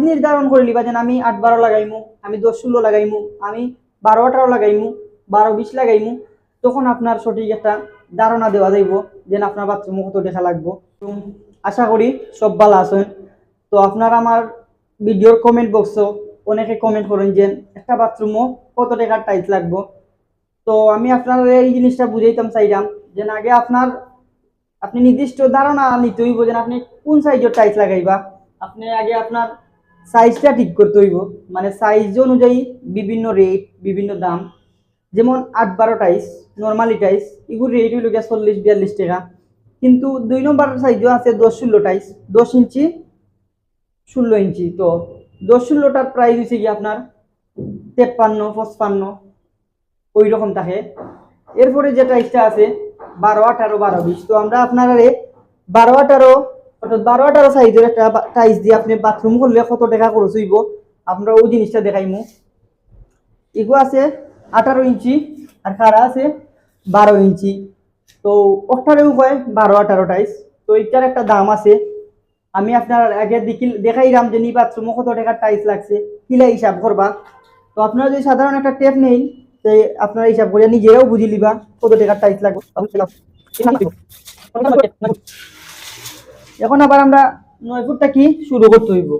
নির্ধারণ করে লিবা যেন আমি 8-12 লাগাইমু, আমি 10-16 লাগাইমু, আমি 12-18 লাগাইমু, 12-20 লাগাইমু। তখন আপনার সঠিক একটা ধারণা দেওয়া যাইব যেন আপনার বাথরুমে কত টাকা লাগবো। আশা করি সব ভালো আছেন। তো আপনারা আমার ভিডিওর কমেন্ট বক্সও অনেকে কমেন্ট করেন যে একটা বাথরুমও কত টাকার টাইলস লাগবো। তো আমি আপনার এই জিনিসটা বুঝাইতাম চাইলাম যে আগে আপনি নির্দিষ্ট ধারণা নিতে হইব যে আপনি কোন সাইজের টাইলস লাগাইবা। আপনি আগে আপনার সাইজটা ঠিক করতে হইব, মানে সাইজ অনুযায়ী বিভিন্ন রেট, বিভিন্ন দাম। যেমন 8-12 টাইলস, নর্মালি টাইলস, এগুলো রেট হইল 40-42 টাকা। কিন্তু 2 নম্বর সাইজও আছে 10-16 টাইলস, 10 ইঞ্চি 16 ইঞ্চি। তো 10-16টার প্রাইস হচ্ছে কি আপনার 53-55 ওই রকম থাকে। এরপরে যে টাইলসটা আছে 12-18, 12-20। তো আমরা আপনারা 12-18 অর্থাৎ 12-18 সাইজের একটা টাইলস দিয়ে আপনি বাথরুম করলে কত টাকা খরচ হইব আমরা ওই জিনিসটা দেখাইমু। এগুলো আছে 18 ইঞ্চি আর খাড়া আছে 12 ইঞ্চি। তো ওটারেও হয় 12-18 টাইলস। তো এটার একটা দাম আছে। আমি আপনার আগে দেখাইলাম যে বাথরুমে কত টাকার টাইলস লাগছে, কিলা হিসাব করবা। তো আপনারা যদি সাধারণ একটা টেপ নেন, আপনারা হিসাব করে নিজেরাও বুঝে লিবা কত টাকার টাইলস লাগবে। এখন আবার আমরা 9 ফুটটা কি শুরু করতে হইব।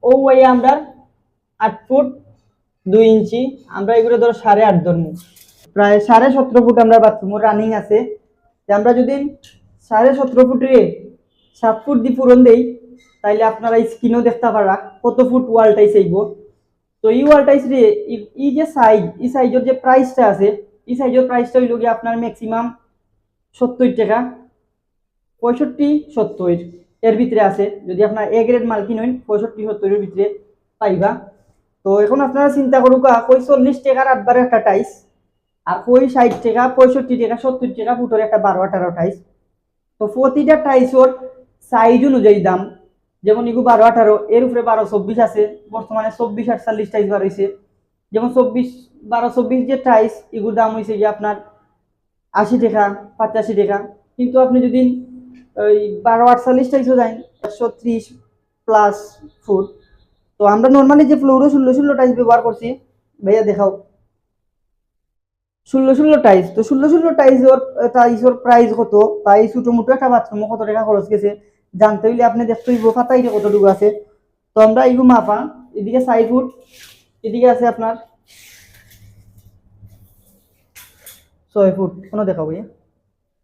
ও ওই আমরা 8 ফুট 2 ইঞ্চি, আমরা এগুলো ধরো 8.5 ধরবো। প্রায় 17.5 ফুট আমরা বাথরুম রানিং আছে। আমরা যদি 17.5 ফুটে 7 ফুট দিয়ে পূরণ দেই, তাইলে আপনারা স্ক্রিনও দেখতে পারা কত ফুট ওয়াল টাইস আইব। তো এই ওয়াল টাইস রে এই যে সাইজ, এই সাইজের যে প্রাইসটা আছে, এই সাইজের প্রাইসটা হইল গিয়ে আপনার ম্যাক্সিমাম 70 টাকা, 65-70 এর ভিতরে আছে। যদি আপনার এ গ্রেড মাল কিনেন 65-70 এর ভিতরে পাইবা। তো এখন আপনারা চিন্তা করুকা কই 40 টাকার 8-12 একটা টাইস, আর কই 60 টাকা, 65 টাকা, 70 টাকা ফুটের একটা 12-18 টাইস। তো প্রতিটা টাইসর সাইজ অনুযায়ী দাম। যেমন এগুলো 12-18, এর উপরে 12-24 আছে, বর্তমানে 24-48 টাইস বার হয়েছে। যেমন 12-24 যে টাইস, এগুলোর দাম হয়েছে গিয়ে আপনার 80 টাকা, 85 টাকা। কিন্তু আপনি যদি ওই 12-48 টাইসও যান 130 প্লাস ফুট। তো আমরা নর্মালি যে ফ্লোরও 16 টাইস ব্যবহার করছি, ভাইয়া দেখাও 16 টাইস। তো 16 টাইসের প্রাইস কত, তাই ছোটো মোটো একটা বাথরুমে কত টাকা খরচ গেছে জানতে হইলে আপনি দেখতে হইব ফাতাইটা কতটুকু আছে। তো আমরা এইগুলো মাপা, এদিকে 6 ফুট, এদিকে আছে আপনার 6 ফুট। কোনো দেখাবো